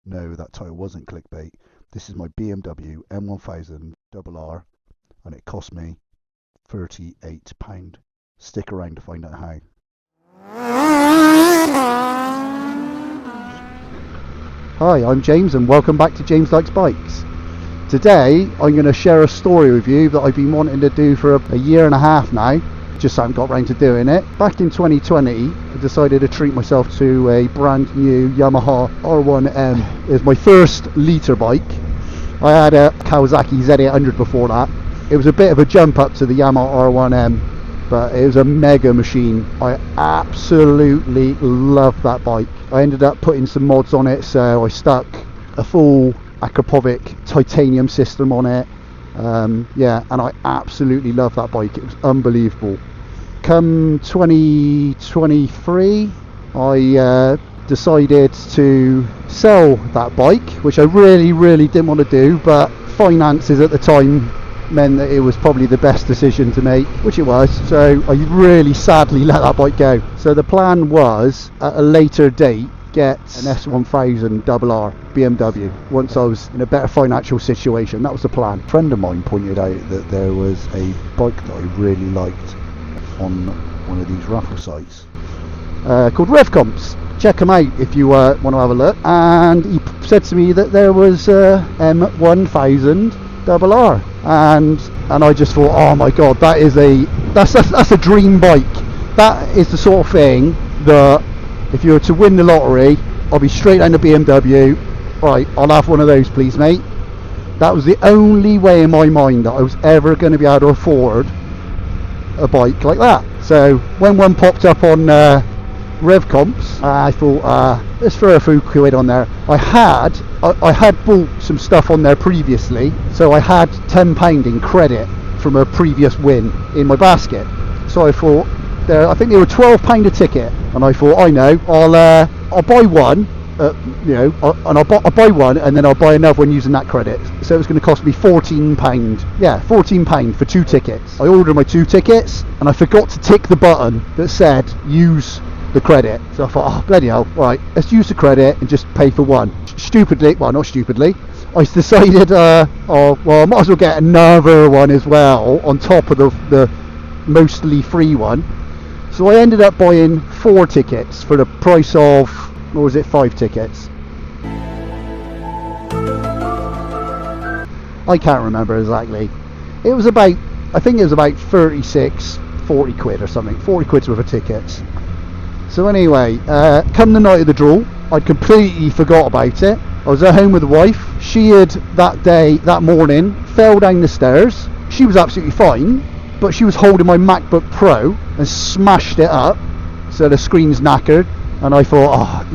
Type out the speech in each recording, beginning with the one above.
No, that title wasn't clickbait. This is my BMW M1000RR, and it cost me £38. Stick around to find out how. Hi, I'm James and welcome back to James Likes Bikes. Today I'm going to share a story with you that I've been wanting to do for a year and a half now. Just haven't got round to doing it. Back in 2020 I decided to treat myself to a brand new Yamaha R1M. It was my first litre bike. I had a Kawasaki Z800 before that. It was a bit of a jump up to the Yamaha R1M, but it was a mega machine. I absolutely loved that bike. I ended up putting some mods on it, so I stuck a full Akrapovic titanium system on it. Yeah, and I absolutely love that bike. It was unbelievable. Come 2023 I decided to sell that bike, which I really didn't want to do, but finances at the time meant that it was probably the best decision to make, which it was. So I really sadly let that bike go. So the plan was at a later date get an S1000RR BMW once I was in a better financial situation. That was the plan. A friend of mine pointed out that there was a bike that I really liked on one of these raffle sites called Rev Comps. Check them out if you want to have a look. And he said to me that there was M1000RR, and I just thought, oh my god, that's a dream bike. That is the sort of thing that if you were to win the lottery, I'll be straight down to BMW. Right, I'll have one of those please, mate. That was the only way in my mind that I was ever going to be able to afford a bike like that. So when one popped up on Rev Comps, I thought, let's throw a few quid on there. I had bought some stuff on there previously, so I had £10 in credit from a previous win in my basket. So I thought, I think they were £12 a ticket, and I thought, I know, I'll buy one, and I'll buy one, and then I'll buy another one using that credit. So it was going to cost me £14. Yeah, £14 for 2 tickets. I ordered my 2 tickets, and I forgot to tick the button that said use the credit. So I thought, oh bloody hell, right, let's use the credit and just pay for one. Stupidly, well, not stupidly, I decided, I might as well get another one as well on top of the mostly free one. So I ended up buying 4 tickets for the price of, what was it, 5 tickets. I can't remember exactly. It was about, I think it was about 40 quid or something, 40 quid's worth of tickets. So anyway, come the night of the draw, I'd completely forgot about it. I was at home with the wife. She had that morning, fell down the stairs. She was absolutely fine, but she was holding my MacBook Pro and smashed it up, so the screen's knackered. And I thought,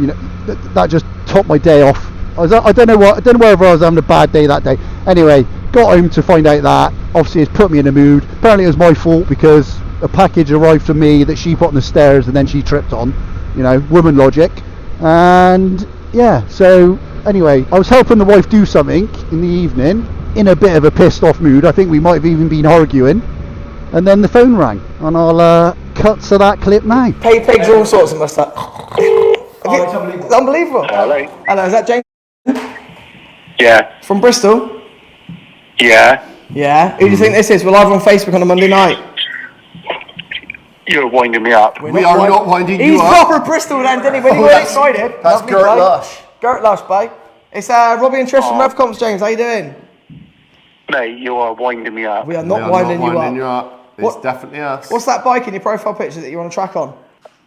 that just topped my day off. I don't know whether I was having a bad day that day. Anyway, got home to find out that. Obviously, it's put me in a mood. Apparently, it was my fault because a package arrived for me that she put on the stairs and then she tripped on. Woman logic. And yeah, so anyway, I was helping the wife do something in the evening in a bit of a pissed off mood. I think we might have even been arguing. And then the phone rang, and I'll cut to that clip now. Pigs are all sorts of must that. It's unbelievable. Hello, is that James? Yeah. From Bristol? Yeah. Yeah. Who do you think this is? We're live on Facebook on a Monday night. You're winding me up. We are not winding you up. He's proper Bristol then, didn't he? When he was excited. That's Gert Lush. Gert Lush, babe. It's Robbie and Trish from Rev Comps, James. How you doing? Mate, you are winding me up. We are not winding you up. It's definitely us. What's that bike in your profile picture that you want to track on?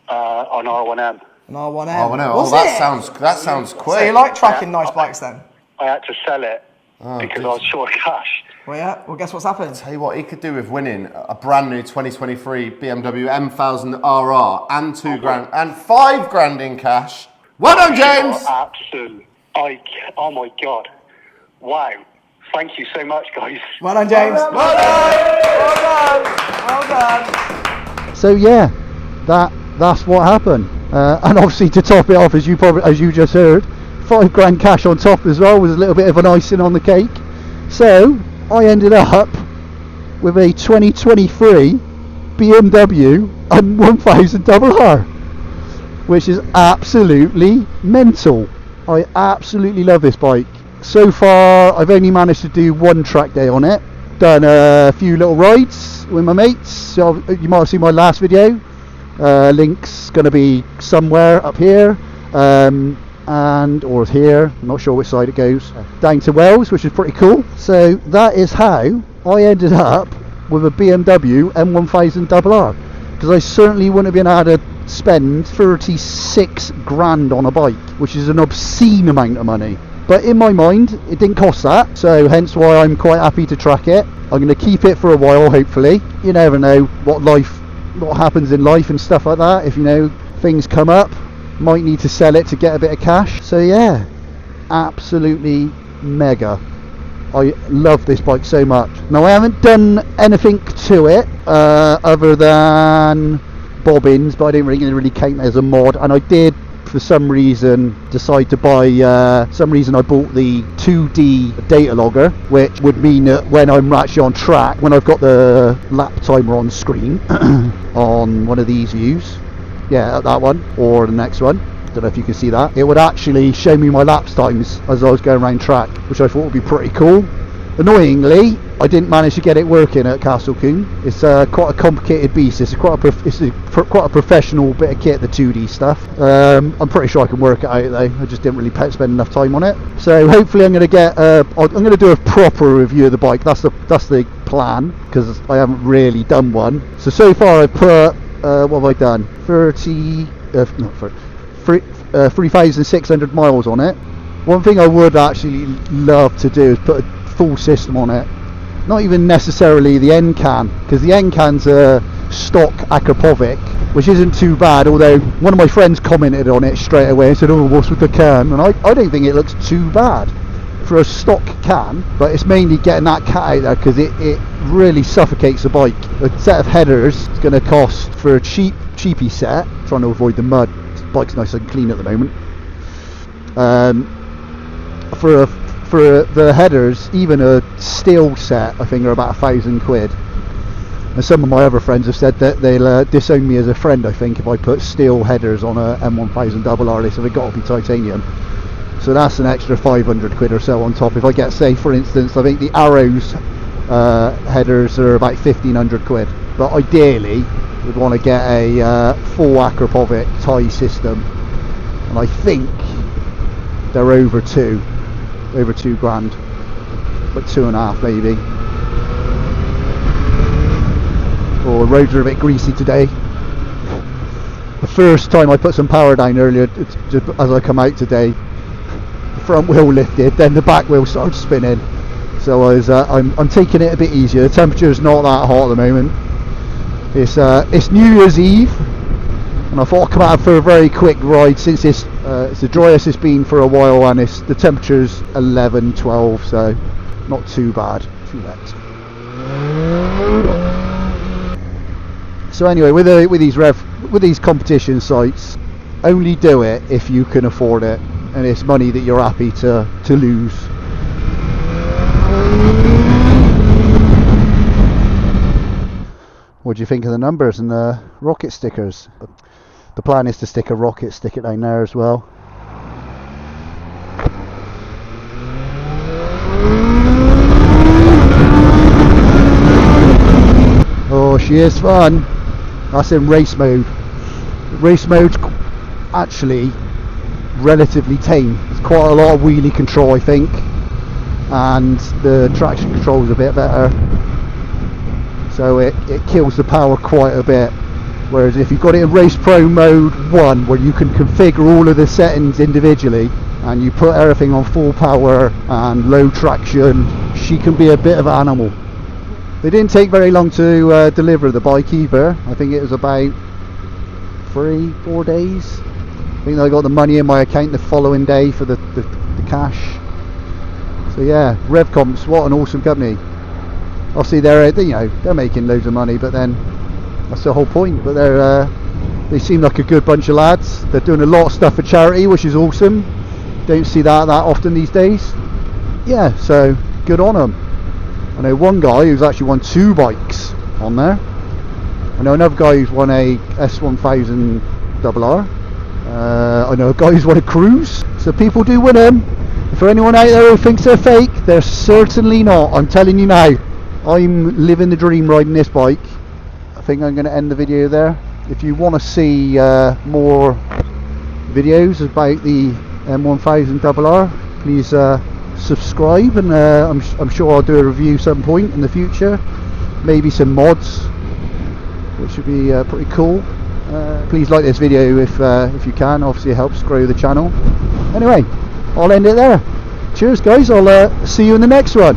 On R1M. An R1M. R1M. Oh, that sounds quick. So you like tracking nice bikes then? I had to sell it because I was short of cash. Well, yeah. Well, guess what's happened? Tell you what he could do with winning a brand new 2023 BMW M1000RR and £2,000 and £5,000 in cash. Well done, James. Absolutely. Oh my god. Wow. Thank you so much, guys. Well done, James. Well done. So yeah, that's what happened. And obviously to top it off, as you just heard, £5,000 cash on top as well was a little bit of an icing on the cake. So I ended up with a 2023 BMW M1000RR, which is absolutely mental. I absolutely love this bike. So far I've only managed to do one track day on it. Done a few little rides with my mates, so you might have seen my last video. Link's going to be somewhere up here, or here, I'm not sure which side it goes, down to Wales, which is pretty cool. So that is how I ended up with a BMW M1000RR, because I certainly wouldn't have been able to spend 36 grand on a bike, which is an obscene amount of money. But in my mind, it didn't cost that, so hence why I'm quite happy to track it. I'm going to keep it for a while, hopefully. You never know what happens in life and stuff like that. If, you know, things come up, might need to sell it to get a bit of cash. So yeah, absolutely mega. I love this bike so much. Now, I haven't done anything to it other than bobbins, but I didn't really count that as a mod. And I did, for some reason, decide to buy, I bought the 2D data logger, which would mean that when I'm actually on track, when I've got the lap timer on screen on one of these views, yeah, that one, or the next one, don't know if you can see that, it would actually show me my lap times as I was going around track, which I thought would be pretty cool. Annoyingly, I didn't manage to get it working at Castle Coombe. It's quite a complicated beast. It's quite a professional bit of kit, the 2D stuff. I'm pretty sure I can work it out though. I just didn't really spend enough time on it. So hopefully I'm going to get. I'm going to do a proper review of the bike. That's the plan, because I haven't really done one. So far I've put what have I done? 3,600 miles on it. One thing I would actually love to do is put a full system on it. Not even necessarily the end can, because the end can's a stock Akrapovic, which isn't too bad, although one of my friends commented on it straight away and said, oh, what's with the can? And I don't think it looks too bad for a stock can, but it's mainly getting that cat out there, because it really suffocates the bike. A set of headers is going to cost, for a cheapy set, trying to avoid the mud, the bike's nice and clean at the moment, for the headers, even a steel set, I think are about £1,000. And some of my other friends have said that they'll disown me as a friend, I think, if I put steel headers on a M1000RR. They said they've got to be titanium. So that's an extra £500 or so on top. If I get, say for instance, I think the Arrows headers are about £1,500. But ideally, we'd want to get a full Akrapovic tie system. And I think they're over £2 grand, but 2.5 maybe. Oh, the roads are a bit greasy today. The first time I put some power down earlier, just as I come out today, the front wheel lifted, then the back wheel started spinning. So I'm taking it a bit easier. The temperature's not that hot at the moment. It's New Year's Eve, and I thought I'd come out for a very quick ride, since it's the driest it's been for a while, and the temperature's 11, 12, so not too bad. Too wet. So anyway, with these competition sites, only do it if you can afford it, and it's money that you're happy to lose. What do you think of the numbers and the rocket stickers? The plan is to stick a rocket, stick it down there as well. Oh, she is fun. That's in race mode. Race mode's actually relatively tame. It's quite a lot of wheelie control, I think, and the traction control is a bit better. So it kills the power quite a bit. Whereas if you've got it in Race Pro Mode 1, where you can configure all of the settings individually, and you put everything on full power and low traction, she can be a bit of an animal. They didn't take very long to deliver the bike either. I think it was about 3-4 days. I think I got the money in my account the following day for the cash. So yeah, Rev Comps, what an awesome company. Obviously they're making loads of money, but then that's the whole point. But they seem like a good bunch of lads. They're doing a lot of stuff for charity, which is awesome. Don't see that often these days. Yeah, so good on them. I know one guy who's actually won 2 bikes on there. I know another guy who's won a S1000RR. I know guys want to cruise, so people do win them. For anyone out there who thinks they're fake, they're certainly not. I'm telling you now, I'm living the dream riding this bike. I think I'm going to end the video there. If you want to see more videos about the M1000RR, please subscribe, and I'm sure I'll do a review some point in the future. Maybe some mods, which would be pretty cool. Please like this video if you can. Obviously it helps grow the channel. Anyway, I'll end it there. Cheers guys, I'll see you in the next one.